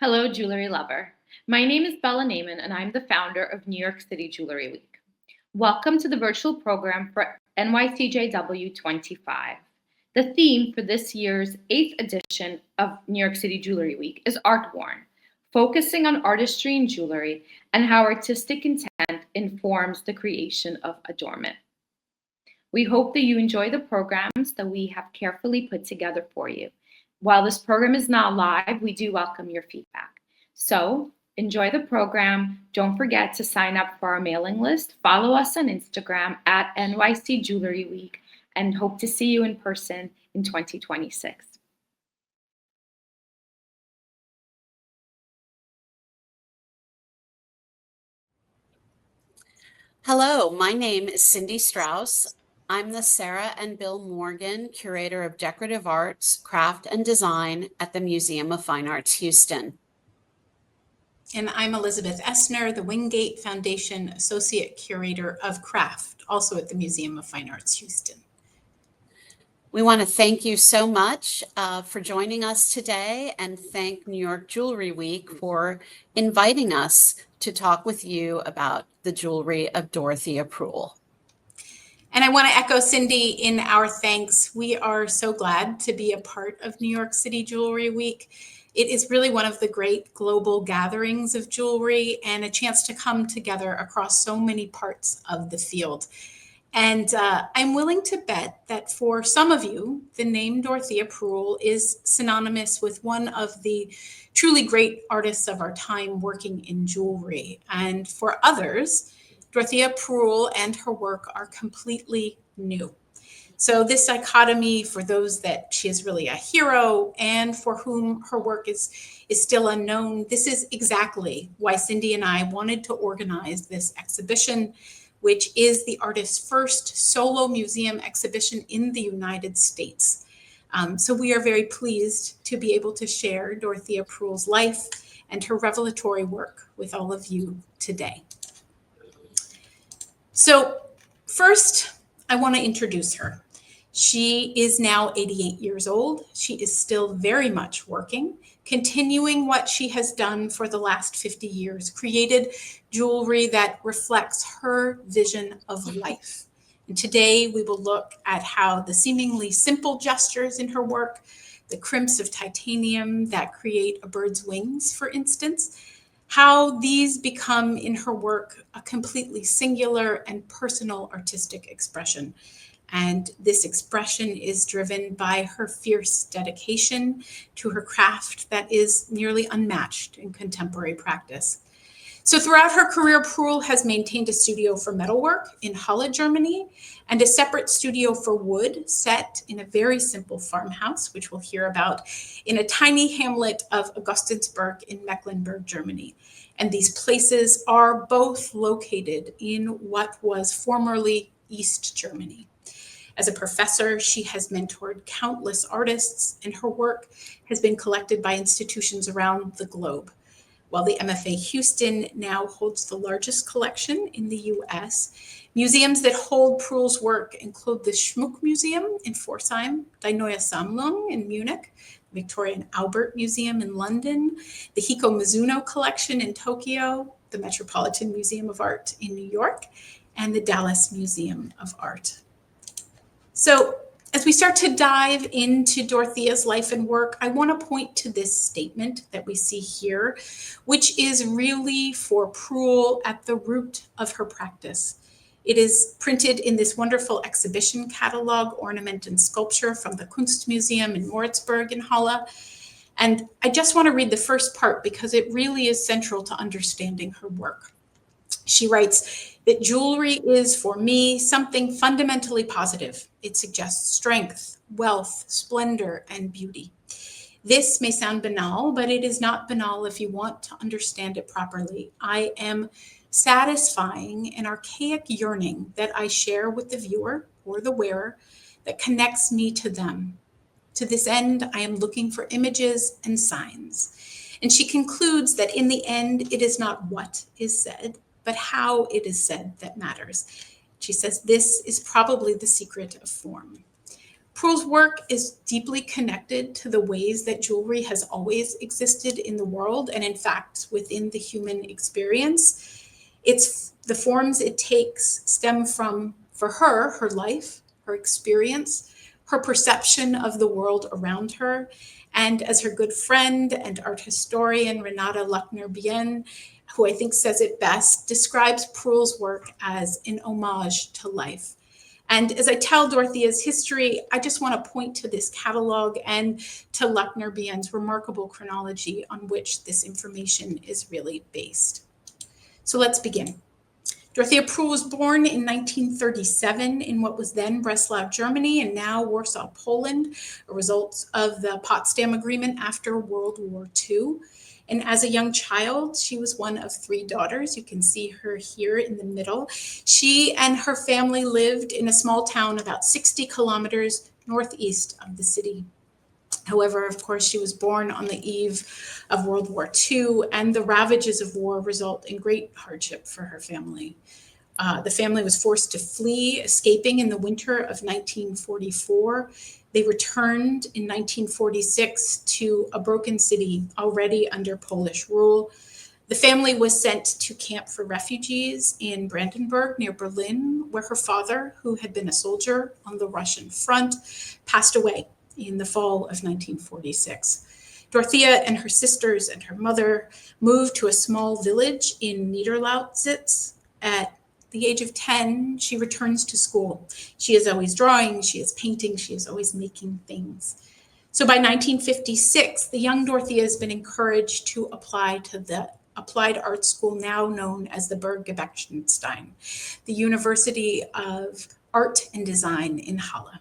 Hello, jewelry lover. My name is Bella Naiman, and I'm the founder of New York City Jewelry Week. Welcome to the virtual program for NYCJW25. The theme for this year's 8th edition of New York City Jewelry Week is Artworn, focusing on artistry in jewelry and how artistic intent informs the creation of adornment. We hope that you enjoy the programs that we have carefully put together for you. While this program is not live, we do welcome your feedback. So enjoy the program. Don't forget to sign up for our mailing list. Follow us on Instagram at NYC Jewelry Week, and hope to see you in person in 2026. Hello, my name is Cindi Strauss. I'm the Sara and Bill Morgan Curator of Decorative Arts, Craft and Design at the Museum of Fine Arts, Houston. And I'm Elizabeth Essner, the Wingate Foundation Associate Curator of Craft, also at the Museum of Fine Arts, Houston. We want to thank you so much for joining us today, and thank New York Jewelry Week for inviting us to talk with you about the jewelry of Dorothea Prühl. And I want to echo Cindi in our thanks. We are so glad to be a part of New York City Jewelry Week. It is really one of the great global gatherings of jewelry and a chance to come together across so many parts of the field. And I'm willing to bet that for some of you, the name Dorothea Prühl is synonymous with one of the truly great artists of our time working in jewelry. And for others, Dorothea Prühl and her work are completely new. So this dichotomy, for those that she is really a hero and for whom her work is still unknown, this is exactly why Cindi and I wanted to organize this exhibition, which is the artist's first solo museum exhibition in the United States. So we are very pleased to be able to share Dorothea Prühl's life and her revelatory work with all of you today. So first, I want to introduce her. She is now 88 years old. She is still very much working, continuing what she has done for the last 50 years, created jewelry that reflects her vision of life. And today we will look at how the seemingly simple gestures in her work, the crimps of titanium that create a bird's wings, for instance, how these become in her work a completely singular and personal artistic expression. And this expression is driven by her fierce dedication to her craft that is nearly unmatched in contemporary practice. So throughout her career, Prühl has maintained a studio for metalwork in Halle, Germany, and a separate studio for wood set in a very simple farmhouse, which we'll hear about, in a tiny hamlet of Augustinsburg in Mecklenburg, Germany. And these places are both located in what was formerly East Germany. As a professor, she has mentored countless artists, and her work has been collected by institutions around the globe. While the MFAH Houston now holds the largest collection in the US, museums that hold Prühl's work include the Schmuck Museum in Pforzheim, Die Neue Sammlung in Munich, the Victoria and Albert Museum in London, the Hiko Mizuno Collection in Tokyo, the Metropolitan Museum of Art in New York, and the Dallas Museum of Art. So as we start to dive into Dorothea's life and work, I want to point to this statement that we see here, which is really for Prühl at the root of her practice. It is printed in this wonderful exhibition catalog, Ornament and Sculpture, from the Kunstmuseum in Moritzburg in Halle. And I just want to read the first part because it really is central to understanding her work. She writes that jewelry is, for me, something fundamentally positive. It suggests strength, wealth, splendor, and beauty. This may sound banal, but it is not banal if you want to understand it properly. I am satisfying an archaic yearning that I share with the viewer or the wearer that connects me to them. To this end, I am looking for images and signs. And she concludes that in the end, it is not what is said, but how it is said that matters. She says this is probably the secret of form. Prühl's work is deeply connected to the ways that jewelry has always existed in the world, and in fact, within the human experience. The forms it takes stem from, for her life, her experience, her perception of the world around her. And as her good friend and art historian, Renata Luckner-Bien, who I think says it best, describes Prühl's work as an homage to life. And as I tell Dorothea's history, I just want to point to this catalog and to Luckner-Bien's remarkable chronology on which this information is really based. So let's begin. Dorothea Prühl was born in 1937 in what was then Breslau, Germany, and now Warsaw, Poland, a result of the Potsdam Agreement after World War II. And as a young child, she was one of 3 daughters. You can see her here in the middle. She and her family lived in a small town about 60 kilometers northeast of the city. However, of course, she was born on the eve of World War II, and the ravages of war result in great hardship for her family. The family was forced to flee, escaping in the winter of 1944. They returned in 1946 to a broken city already under Polish rule. The family was sent to camp for refugees in Brandenburg near Berlin, where her father, who had been a soldier on the Russian front, passed away in the fall of 1946. Dorothea and her sisters and her mother moved to a small village in Niederlausitz. At the age of 10, she returns to school. She is always drawing, she is painting, she is always making things. So by 1956, the young Dorothea has been encouraged to apply to the applied art school now known as the Burg Giebichenstein, the University of Art and Design in Halle.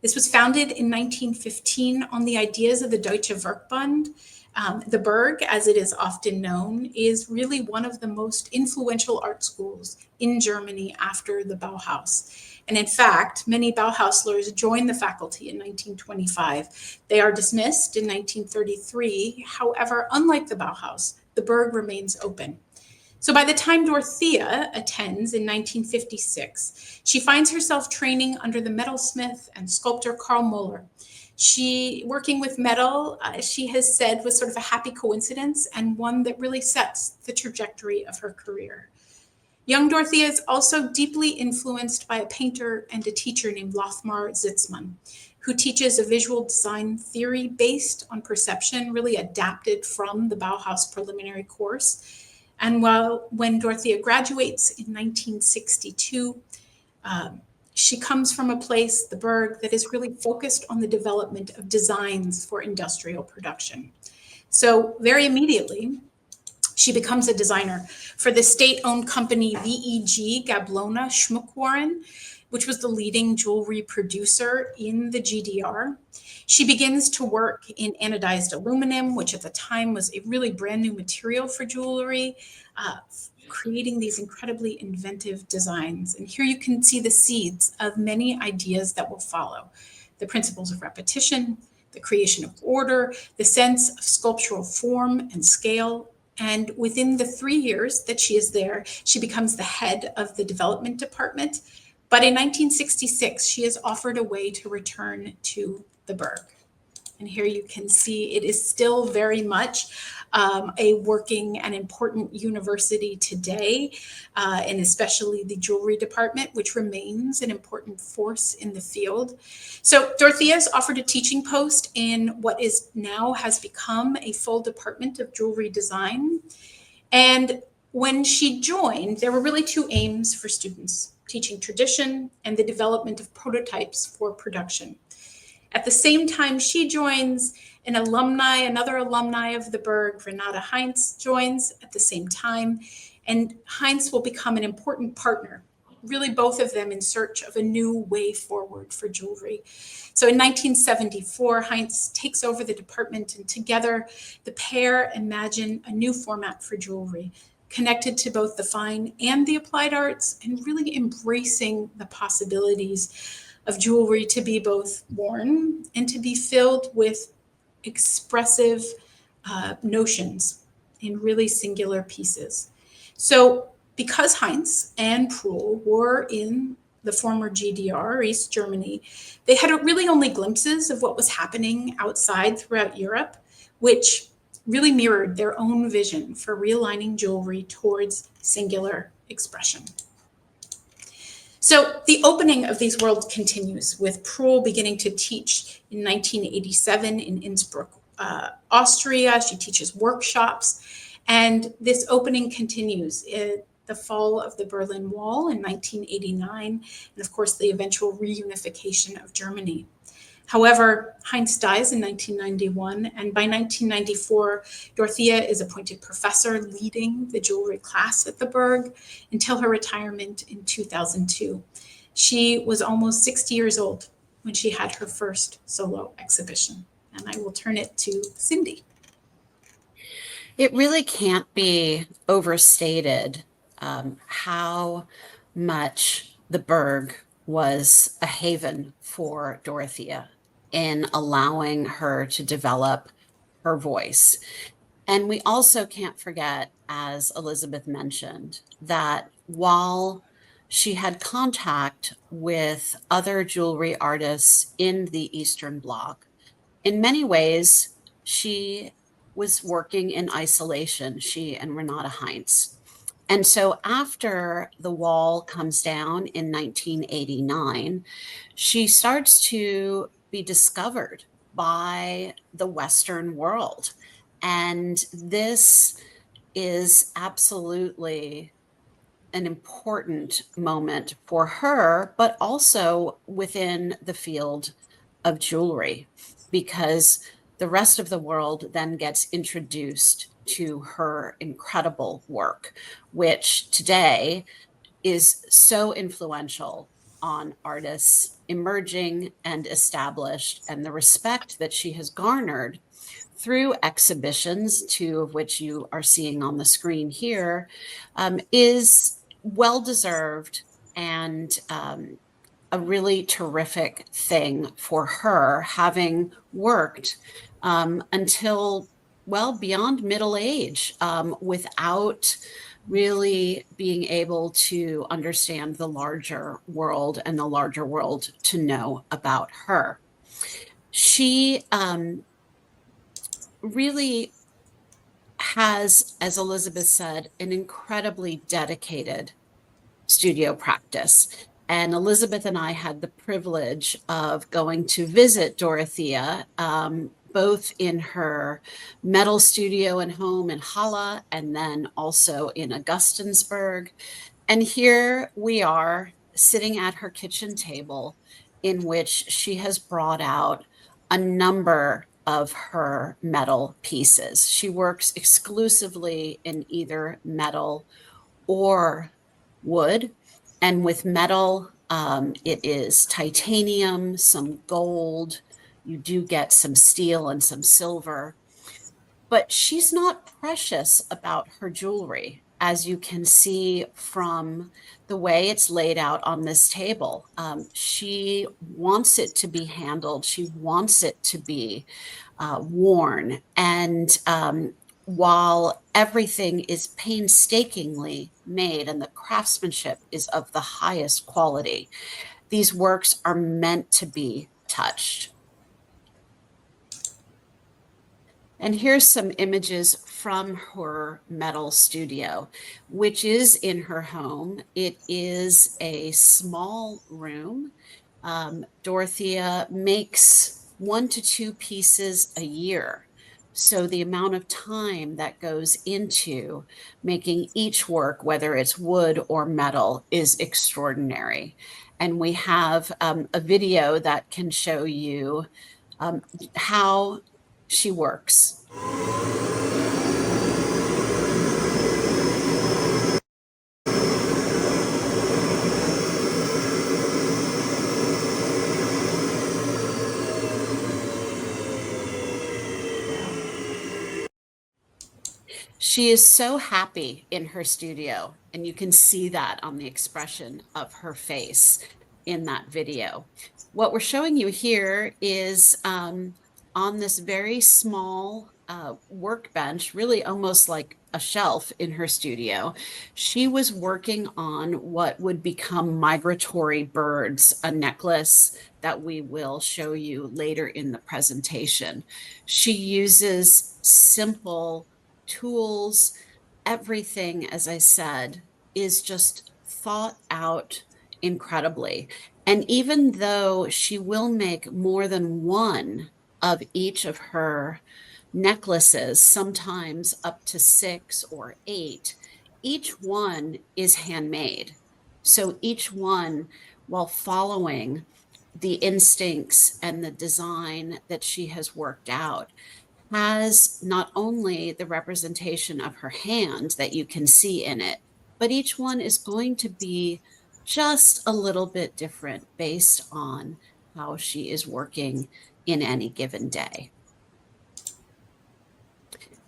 This was founded in 1915 on the ideas of the Deutsche Werkbund. The Burg, as it is often known, is really one of the most influential art schools in Germany after the Bauhaus. And in fact, many Bauhauslers joined the faculty in 1925. They are dismissed in 1933. However, unlike the Bauhaus, the Burg remains open. So by the time Dorothea attends in 1956, she finds herself training under the metalsmith and sculptor Karl Moeller. She, working with metal, she has said, was sort of a happy coincidence and one that really sets the trajectory of her career. Young Dorothea is also deeply influenced by a painter and a teacher named Lothmar Zitzmann, who teaches a visual design theory based on perception, really adapted from the Bauhaus preliminary course. And when Dorothea graduates in 1962, she comes from a place, the Burg, that is really focused on the development of designs for industrial production. So very immediately, she becomes a designer for the state-owned company VEG Gablona Schmuckwaren, which was the leading jewelry producer in the GDR. She begins to work in anodized aluminum, which at the time was a really brand new material for jewelry, creating these incredibly inventive designs. And here you can see the seeds of many ideas that will follow. The principles of repetition, the creation of order, the sense of sculptural form and scale. And within the 3 years that she is there, she becomes the head of the development department. But in 1966, she is offered a way to return to the Burg. And here you can see it is still very much a working and important university today, and especially the jewelry department, which remains an important force in the field. So Dorothea is offered a teaching post in what is now has become a full department of jewelry design. And when she joined, there were really 2 aims for students: teaching tradition and the development of prototypes for production. At the same time she joins, another alumni of the Burg, Renata Heinz, joins at the same time. And Heinz will become an important partner, really both of them in search of a new way forward for jewelry. So in 1974, Heinz takes over the department, and together the pair imagine a new format for jewelry, connected to both the fine and the applied arts, and really embracing the possibilities of jewelry to be both worn and to be filled with expressive notions in really singular pieces. So because Heinz and Prühl were in the former GDR, East Germany, they had really only glimpses of what was happening outside throughout Europe, which really mirrored their own vision for realigning jewelry towards singular expression. So the opening of these worlds continues, with Prühl beginning to teach in 1987 in Innsbruck, Austria. She teaches workshops, and this opening continues in the fall of the Berlin Wall in 1989, and of course the eventual reunification of Germany. However, Heinz dies in 1991, and by 1994, Dorothea is appointed professor leading the jewelry class at the Burg until her retirement in 2002. She was almost 60 years old when she had her first solo exhibition, and I will turn it to Cindi. It really can't be overstated how much the Burg was a haven for Dorothea in allowing her to develop her voice. And we also can't forget, as Elizabeth mentioned, that while she had contact with other jewelry artists in the Eastern Bloc, in many ways, she was working in isolation, she and Renata Heinz. And so after the wall comes down in 1989, she starts to be discovered by the Western world. And this is absolutely an important moment for her, but also within the field of jewelry, because the rest of the world then gets introduced to her incredible work, which today is so influential on artists emerging and established, and the respect that she has garnered through exhibitions, two of which you are seeing on the screen here, is well-deserved and a really terrific thing for her, having worked until well beyond middle age without really being able to understand the larger world and the larger world to know about her. She really has, as Elizabeth said, an incredibly dedicated studio practice. And Elizabeth and I had the privilege of going to visit Dorothea, both in her metal studio and home in Halle, and then also in Augustinsburg. And here we are sitting at her kitchen table, in which she has brought out a number of her metal pieces. She works exclusively in either metal or wood. And with metal, it is titanium, some gold, you do get some steel and some silver. But she's not precious about her jewelry, as you can see from the way it's laid out on this table. She wants it to be handled. She wants it to be worn. And while everything is painstakingly made and the craftsmanship is of the highest quality, these works are meant to be touched. And here's some images from her metal studio, which is in her home. It is a small room. Dorothea makes 1 to 2 pieces a year. So the amount of time that goes into making each work, whether it's wood or metal, is extraordinary. And we have a video that can show you how she works. She is so happy in her studio, and you can see that on the expression of her face in that video. What we're showing you here is on this very small workbench, really almost like a shelf in her studio, she was working on what would become migratory birds, a necklace that we will show you later in the presentation. She uses simple tools. Everything, as I said, is just thought out incredibly. And even though she will make more than one of each of her necklaces, sometimes up to 6 or 8, each one is handmade. So each one, while following the instincts and the design that she has worked out, has not only the representation of her hand that you can see in it, but each one is going to be just a little bit different based on how she is working in any given day.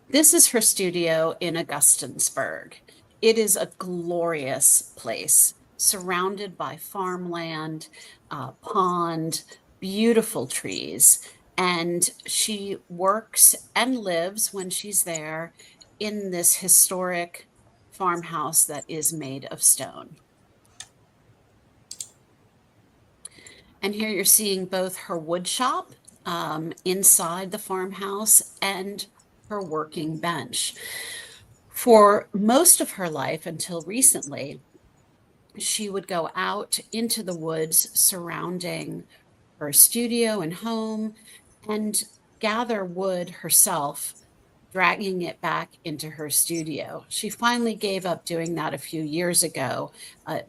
This is her studio in Augustinsburg. It is a glorious place, surrounded by farmland, pond, beautiful trees. And she works and lives when she's there in this historic farmhouse that is made of stone. And here you're seeing both her wood shop inside the farmhouse and her working bench. For most of her life until recently, she would go out into the woods surrounding her studio and home and gather wood herself, dragging it back into her studio. She finally gave up doing that a few years ago,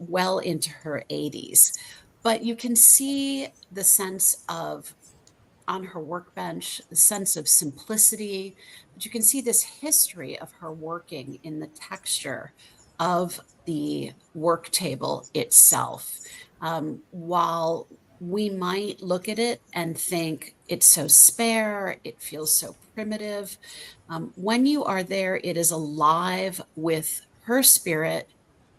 well into her 80s. But you can see the sense of, on her workbench, the sense of simplicity, but you can see this history of her working in the texture of the work table itself. While we might look at it and think it's so spare, it feels so primitive, when you are there, it is alive with her spirit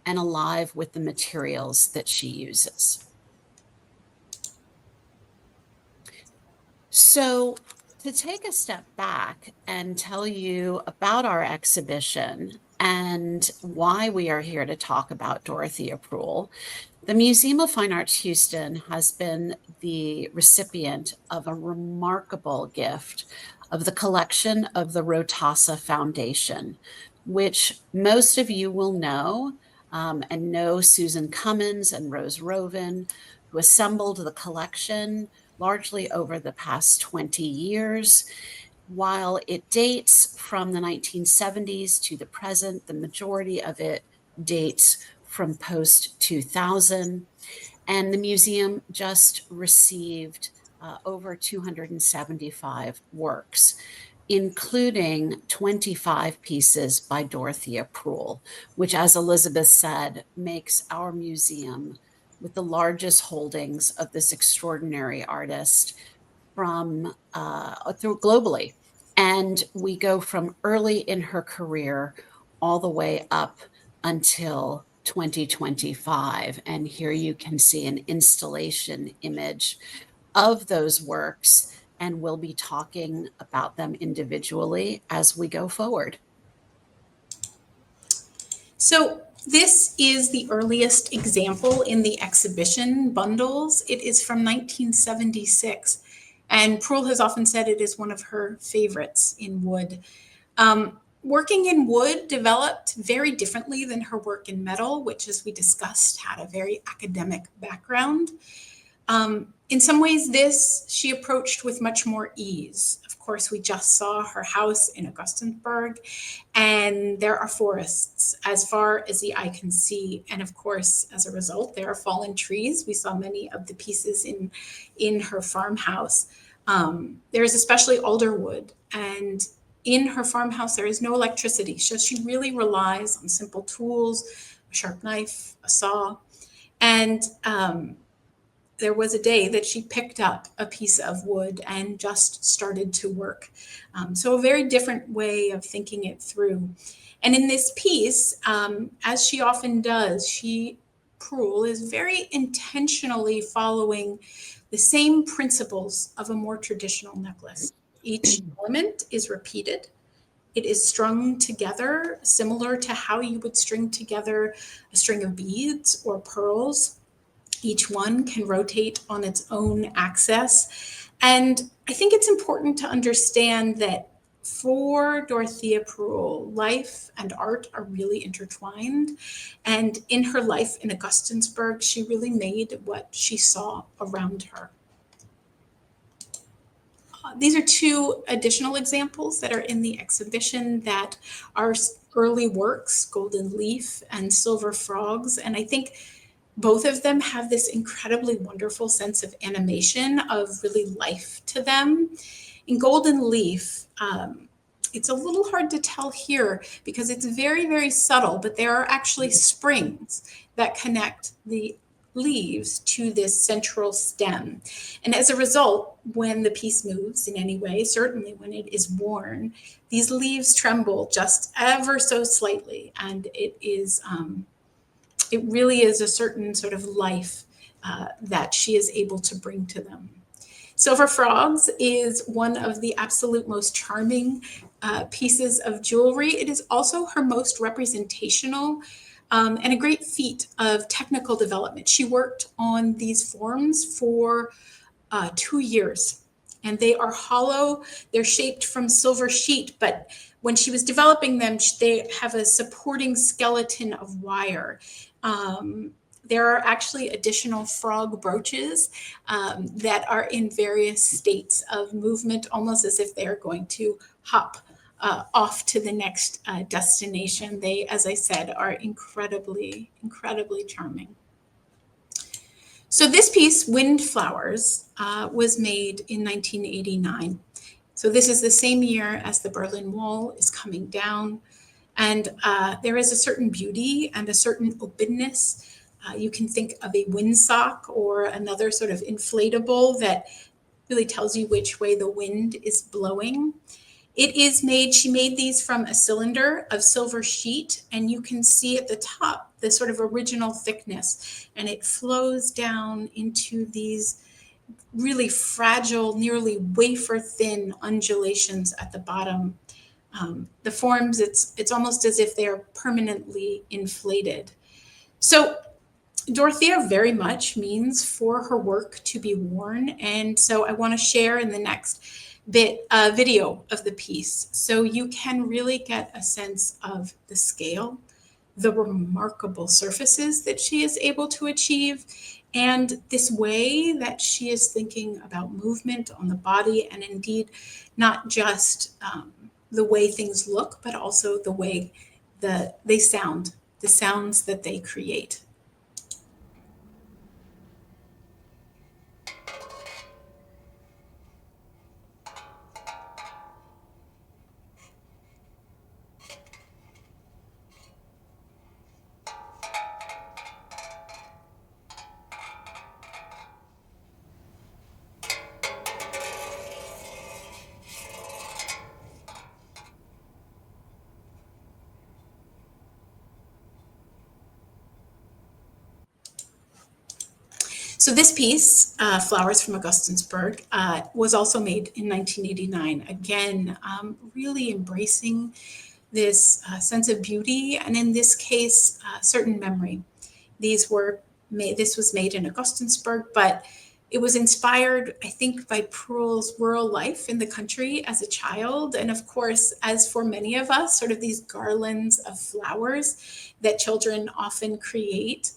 and alive with the materials that she uses. So to take a step back and tell you about our exhibition and why we are here to talk about Dorothea Prühl, the Museum of Fine Arts Houston has been the recipient of a remarkable gift of the collection of the Rotasa Foundation, which most of you will know and know Susan Cummins and Rose Rovin, who assembled the collection largely over the past 20 years. While it dates from the 1970s to the present, the majority of it dates from post-2000. And the museum just received over 275 works, including 25 pieces by Dorothea Prühl, which, as Elizabeth said, makes our museum with the largest holdings of this extraordinary artist from through globally. And we go from early in her career all the way up until 2025. And here you can see an installation image of those works, and we'll be talking about them individually as we go forward. So this is the earliest example in the exhibition bundles. It is from 1976, and Prühl has often said it is one of her favorites in wood. Working in wood developed very differently than her work in metal, which, as we discussed, had a very academic background. In some ways, this she approached with much more ease. Of course, we just saw her house in Augustinsburg, and there are forests as far as the eye can see. And of course, as a result, there are fallen trees. We saw many of the pieces in her farmhouse. There is especially alder wood, and in her farmhouse, there is no electricity. So she really relies on simple tools, a sharp knife, a saw, and there was a day that she picked up a piece of wood and just started to work. So a very different way of thinking it through. And in this piece, as she often does, Prühl is very intentionally following the same principles of a more traditional necklace. Each element is repeated. It is strung together, similar to how you would string together a string of beads or pearls. Each one can rotate on its own axis. And I think it's important to understand that for Dorothea Prühl, life and art are really intertwined. And in her life in Augustinsburg, she really made what she saw around her. These are two additional examples that are in the exhibition that are early works, Golden Leaf and Silver Frogs. And I think both of them have this incredibly wonderful sense of animation, of really life to them. In Golden Leaf, it's a little hard to tell here because it's very, very subtle, but there are actually springs that connect the leaves to this central stem. And as a result, when the piece moves in any way, certainly when it is worn, these leaves tremble just ever so slightly. And it really is a certain sort of life that she is able to bring to them. Silver Frogs is one of the absolute most charming pieces of jewelry. It is also her most representational and a great feat of technical development. She worked on these forms for 2 years, and they are hollow. They're shaped from silver sheet, but when she was developing them, they have a supporting skeleton of wire. There are actually additional frog brooches that are in various states of movement, almost as if they are going to hop off to the next destination. They, as I said, are incredibly, incredibly charming. So this piece, Windflowers, was made in 1989. So this is the same year as the Berlin Wall is coming down. And there is a certain beauty and a certain openness. You can think of a windsock or another sort of inflatable that really tells you which way the wind is blowing. It is made, she made these from a cylinder of silver sheet, and you can see at the top the sort of original thickness, and it flows down into these really fragile, nearly wafer thin undulations at the bottom. The forms, it's almost as if they are permanently inflated. So Dorothea very much means for her work to be worn. And so I want to share in the next bit a video of the piece so you can really get a sense of the scale, the remarkable surfaces that she is able to achieve, and this way that she is thinking about movement on the body, and indeed not just the way things look, but also the way they sound, the sounds that they create. So this piece, Flowers from Augustinsburg, was also made in 1989. Again, really embracing this sense of beauty, and in this case, certain memory. This was made in Augustinsburg, but it was inspired, I think, by Prühl's rural life in the country as a child. And of course, as for many of us, sort of these garlands of flowers that children often create.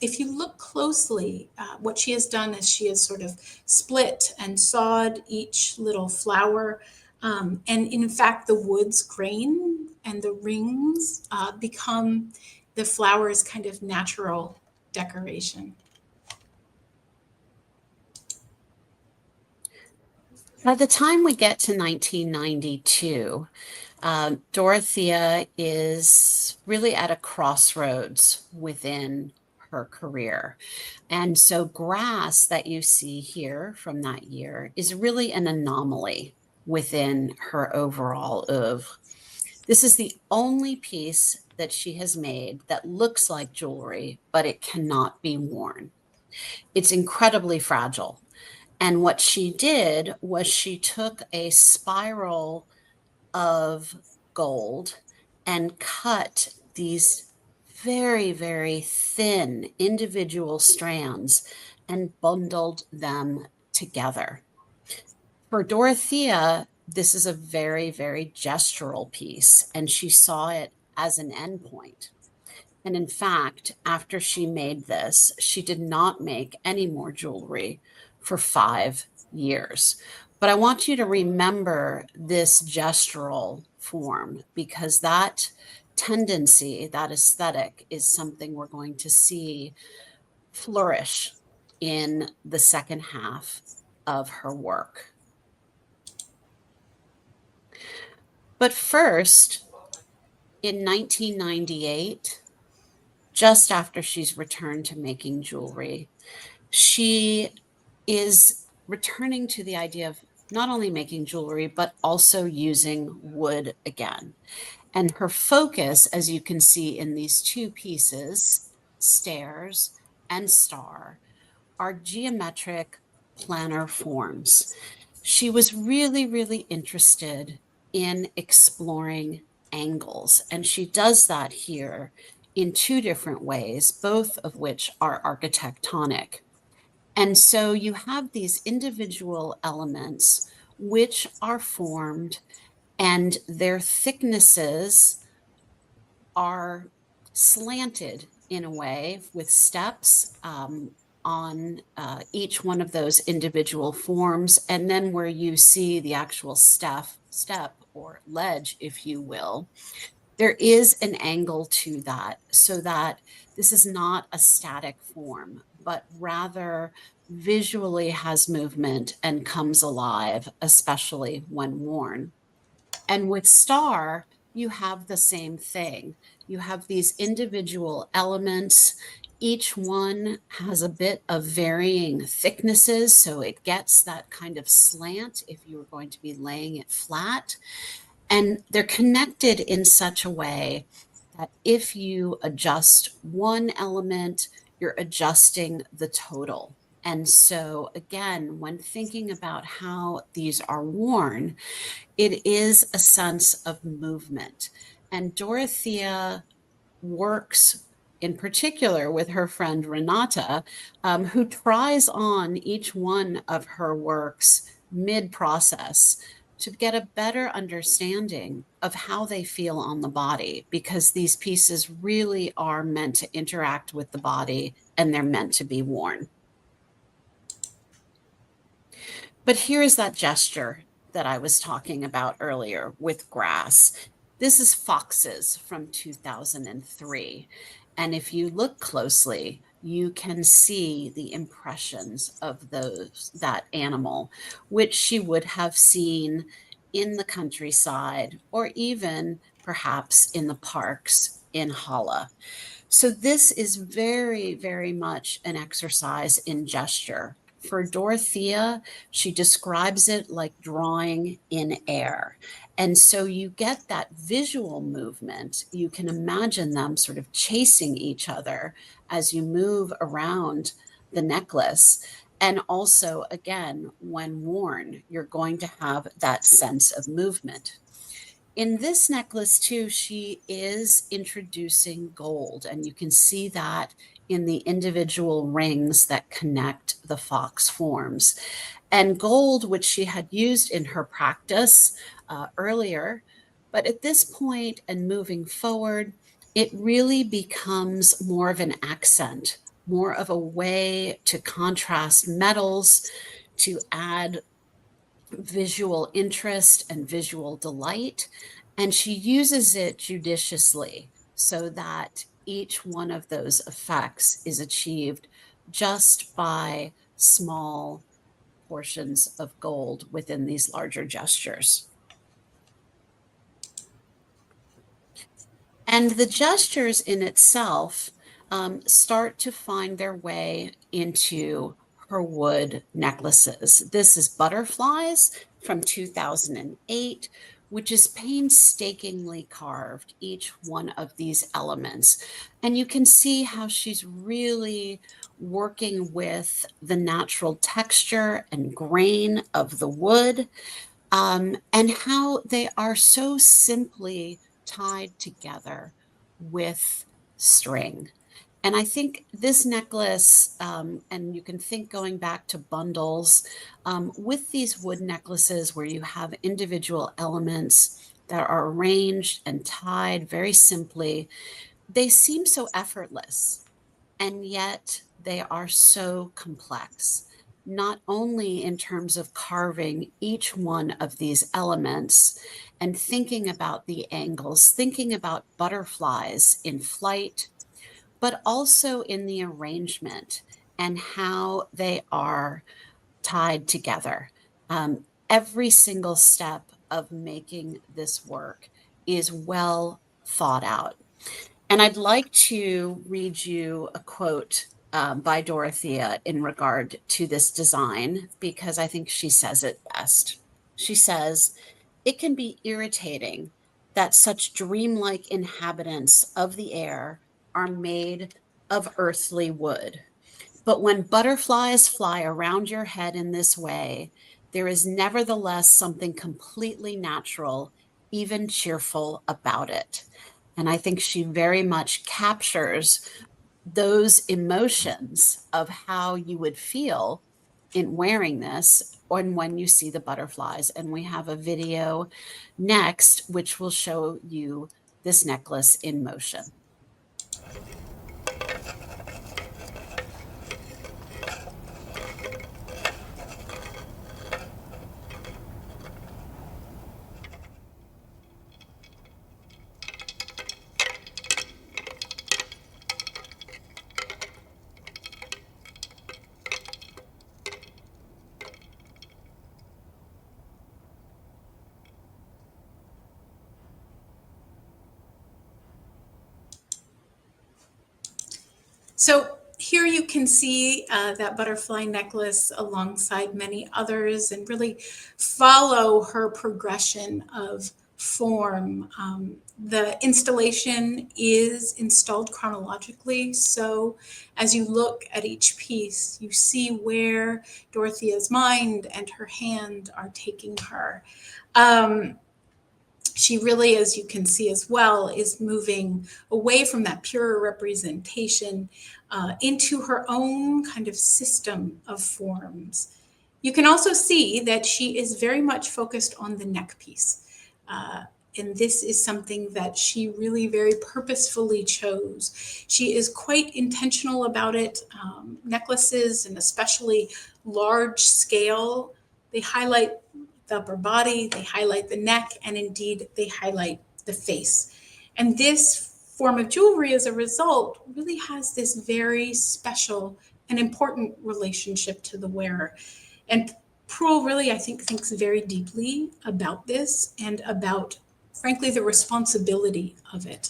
If you look closely, what she has done is she has sort of split and sawed each little flower. And in fact, the wood's grain and the rings become the flower's kind of natural decoration. By the time we get to 1992, Dorothea is really at a crossroads within her career. And so grass that you see here from that year is really an anomaly within her overall oeuvre. This is the only piece that she has made that looks like jewelry, but it cannot be worn. It's incredibly fragile. And what she did was she took a spiral of gold and cut these very, very thin individual strands and bundled them together. For Dorothea, this is a very, very gestural piece, and she saw it as an endpoint. And in fact, after she made this, she did not make any more jewelry for 5 years. But I want you to remember this gestural form, because that tendency, that aesthetic, is something we're going to see flourish in the second half of her work. But first, in 1998, just after she's returned to making jewelry, she is returning to the idea of not only making jewelry, but also using wood again. And her focus, as you can see in these two pieces, stairs and star, are geometric planar forms. She was really, really interested in exploring angles, and she does that here in two different ways, both of which are architectonic. And so you have these individual elements which are formed, and their thicknesses are slanted in a way with steps on each one of those individual forms. And then where you see the actual step or ledge, if you will, there is an angle to that, so that this is not a static form, but rather visually has movement and comes alive, especially when worn. And with star, you have the same thing. You have these individual elements. Each one has a bit of varying thicknesses, so it gets that kind of slant if you were going to be laying it flat. And they're connected in such a way that if you adjust one element, you're adjusting the total. And so again, when thinking about how these are worn, it is a sense of movement. And Dorothea works in particular with her friend Renata, who tries on each one of her works mid-process to get a better understanding of how they feel on the body, because these pieces really are meant to interact with the body and they're meant to be worn. But here's that gesture that I was talking about earlier with grass. This is Foxes from 2003. And if you look closely, you can see the impressions of that animal, which she would have seen in the countryside or even perhaps in the parks in Halle. So this is very, very much an exercise in gesture. For Dorothea, she describes it like drawing in air. And so you get that visual movement. You can imagine them sort of chasing each other as you move around the necklace. And also, again, when worn, you're going to have that sense of movement. In this necklace too, she is introducing gold, and you can see that in the individual rings that connect the fox forms. And gold, which she had used in her practice earlier, but at this point and moving forward, it really becomes more of an accent, more of a way to contrast metals, to add visual interest and visual delight. And she uses it judiciously so that each one of those effects is achieved just by small portions of gold within these larger gestures. And the gestures in itself start to find their way into her wood necklaces. This is Butterflies from 2008, which is painstakingly carved, each one of these elements. And you can see how she's really working with the natural texture and grain of the wood, and how they are so simply tied together with string. And I think this necklace, and you can think going back to bundles, with these wood necklaces where you have individual elements that are arranged and tied very simply, they seem so effortless, and yet they are so complex, not only in terms of carving each one of these elements and thinking about the angles, thinking about butterflies in flight, but also in the arrangement and how they are tied together. Every single step of making this work is well thought out. And I'd like to read you a quote by Dorothea in regard to this design, because I think she says it best. She says, "It can be irritating that such dreamlike inhabitants of the air are made of earthly wood. But when butterflies fly around your head in this way, there is nevertheless something completely natural, even cheerful about it." And I think she very much captures those emotions of how you would feel in wearing this or when you see the butterflies. And we have a video next, which will show you this necklace in motion. So here you can see that butterfly necklace alongside many others and really follow her progression of form. The installation is installed chronologically. So as you look at each piece, you see where Dorothea's mind and her hand are taking her. She really, as you can see as well, is moving away from that pure representation into her own kind of system of forms. You can also see that she is very much focused on the neck piece. And this is something that she really very purposefully chose. She is quite intentional about it. Necklaces, and especially large scale, they highlight the upper body, they highlight the neck, and indeed they highlight the face. And this form of jewelry, as a result, really has this very special and important relationship to the wearer. And Prühl really, I think, thinks very deeply about this and about, frankly, the responsibility of it.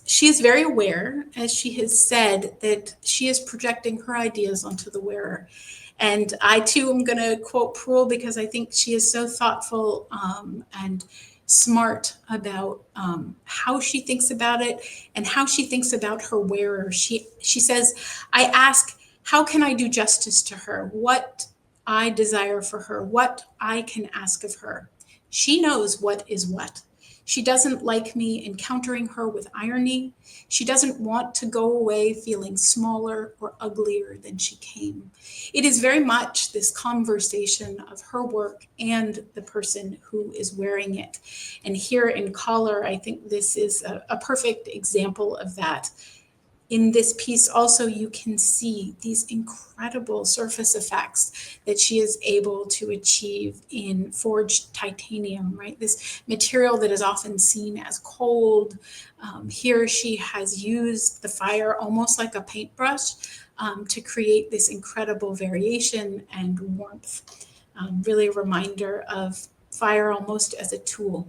She is very aware, as she has said, that she is projecting her ideas onto the wearer. And I, too, am going to quote Prühl because I think she is so thoughtful and smart about how she thinks about it and how she thinks about her wearer. She says, "I ask, how can I do justice to her? What I desire for her, what I can ask of her. She knows what is what. She doesn't like me encountering her with irony. She doesn't want to go away feeling smaller or uglier than she came." It is very much this conversation of her work and the person who is wearing it. And here in collar, I think this is a perfect example of that. In this piece also, you can see these incredible surface effects that she is able to achieve in forged titanium, right? This material that is often seen as cold. Here she has used the fire almost like a paintbrush to create this incredible variation and warmth. Really a reminder of fire almost as a tool.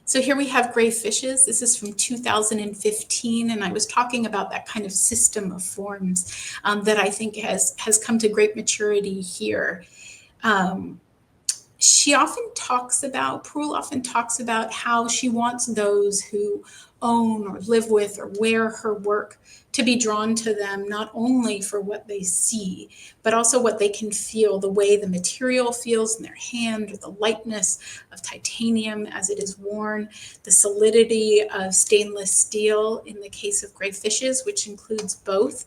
So here we have Gray Fishes. This is from 2015, and I was talking about that kind of system of forms that I think has come to great maturity here. Prühl often talks about how she wants those who own or live with or wear her work to be drawn to them, not only for what they see, but also what they can feel, the way the material feels in their hand, or the lightness of titanium as it is worn, the solidity of stainless steel in the case of gray fishes, which includes both.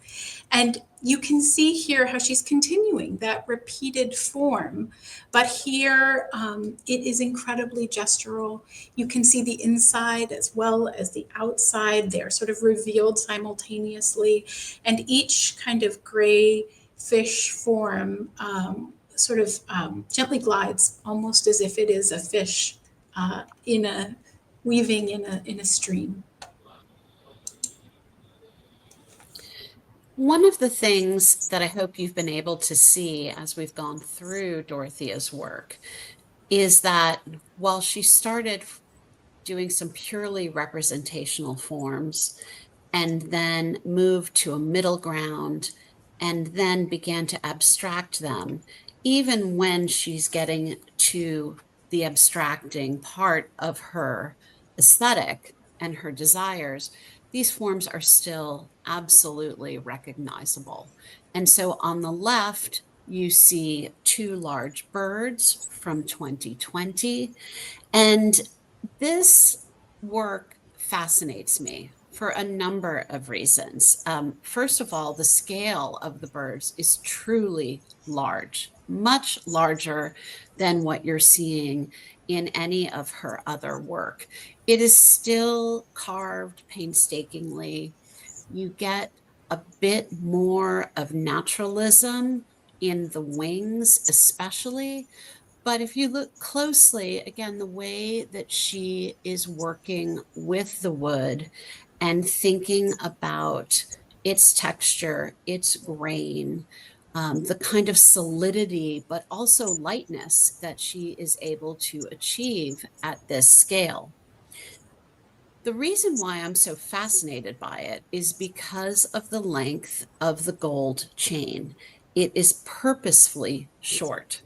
And you can see here how she's continuing that repeated form, but here it is incredibly gestural. You can see the inside as well as the outside. They're sort of revealed simultaneously, and each kind of gray fish form gently glides, almost as if it is a fish weaving in a stream. One of the things that I hope you've been able to see as we've gone through Dorothea's work is that while she started doing some purely representational forms and then moved to a middle ground and then began to abstract them, even when she's getting to the abstracting part of her aesthetic and her desires, these forms are still absolutely recognizable. And so on the left, you see two large birds from 2020. And this work fascinates me for a number of reasons. First of all, the scale of the birds is truly large, much larger than what you're seeing in any of her other work. It is still carved painstakingly. You get a bit more of naturalism in the wings, especially. But if you look closely, again, the way that she is working with the wood and thinking about its texture, its grain, the kind of solidity, but also lightness that she is able to achieve at this scale. The reason why I'm so fascinated by it is because of the length of the gold chain. It is purposefully short.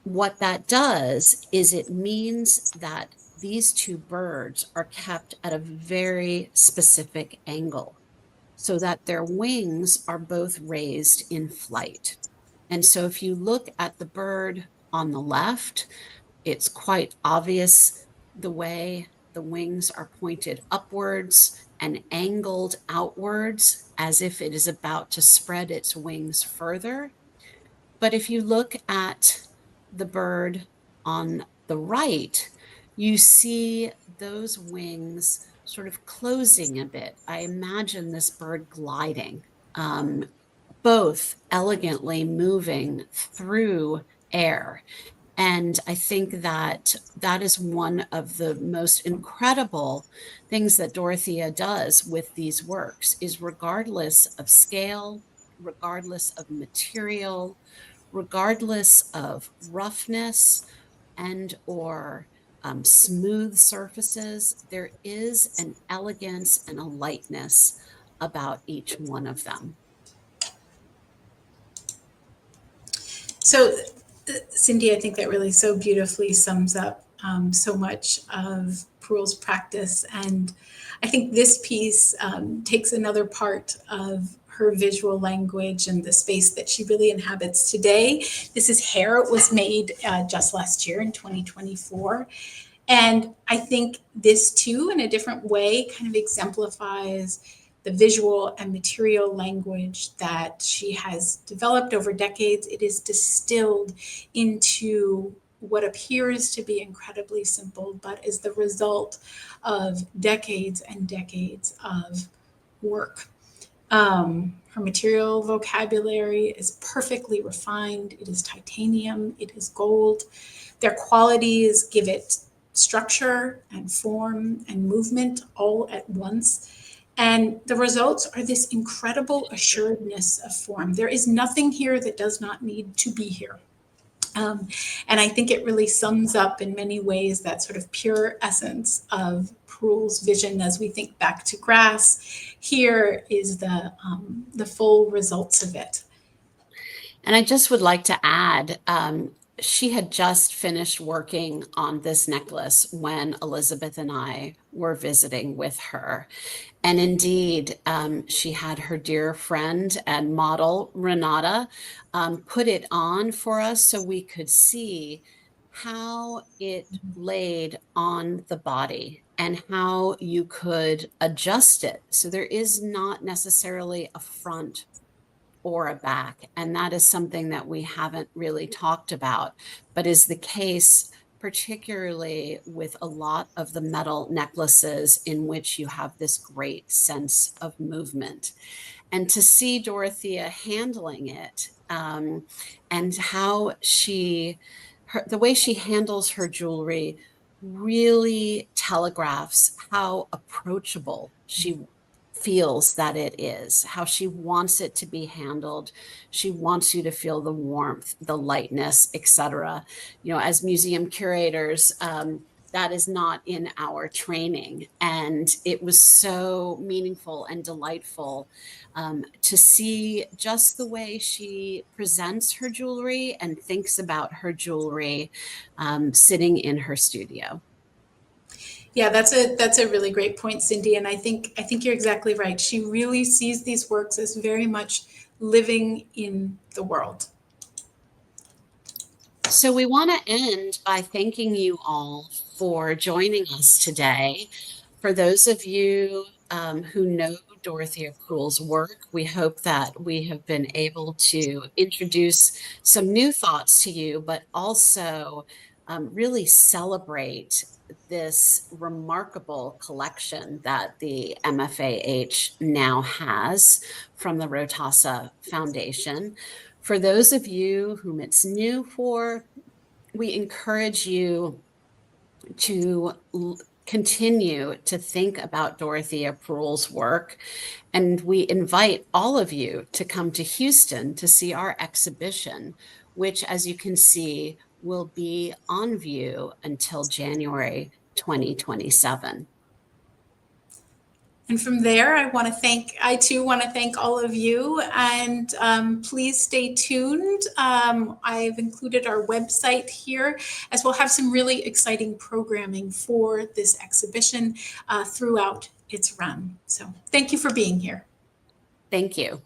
What that does is it means that these two birds are kept at a very specific angle so that their wings are both raised in flight. And so if you look at the bird on the left, it's quite obvious the way the wings are pointed upwards and angled outwards as if it is about to spread its wings further. But if you look at the bird on the right, you see those wings sort of closing a bit. I imagine this bird gliding, both elegantly moving through air. And I think that that is one of the most incredible things that Dorothea does with these works, is regardless of scale, regardless of material, regardless of roughness and or smooth surfaces, there is an elegance and a lightness about each one of them. So, Cindi, I think that really so beautifully sums up so much of Prühl's practice. And I think this piece takes another part of her visual language and the space that she really inhabits today. This is hair. It was made just last year in 2024. And I think this too, in a different way, kind of exemplifies the visual and material language that she has developed over decades. It is distilled into what appears to be incredibly simple, but is the result of decades and decades of work. Her material vocabulary is perfectly refined. It is titanium, it is gold. Their qualities give it structure and form and movement all at once. And the results are this incredible assuredness of form. There is nothing here that does not need to be here. And I think it really sums up in many ways that sort of pure essence of Prühl's vision as we think back to grass. Here is the full results of it. And I just would like to add, she had just finished working on this necklace when Elizabeth and I were visiting with her. And indeed, she had her dear friend and model, Renata, put it on for us so we could see how it laid on the body and how you could adjust it. So there is not necessarily a front or a back. And that is something that we haven't really talked about, but is the case particularly with a lot of the metal necklaces in which you have this great sense of movement. And to see Dorothea handling it, and how the way she handles her jewelry really telegraphs how approachable she feels that it is, how she wants it to be handled. She wants you to feel the warmth, the lightness, etc. You know, as museum curators, that is not in our training. And it was so meaningful and delightful to see just the way she presents her jewelry and thinks about her jewelry sitting in her studio. Yeah, that's a really great point, Cindy. And I think you're exactly right. She really sees these works as very much living in the world. So we want to end by thanking you all for joining us today. For those of you who know Dorothea Prühl's work, we hope that we have been able to introduce some new thoughts to you, but also really celebrate this remarkable collection that the MFAH now has from the Rotasa Foundation. For those of you whom it's new for, we encourage you to continue to think about Dorothea Prühl's work. And we invite all of you to come to Houston to see our exhibition, which, as you can see, will be on view until January 2027. And from there, I too want to thank all of you, and please stay tuned. I've included our website here, as we'll have some really exciting programming for this exhibition throughout its run. So thank you for being here. Thank you.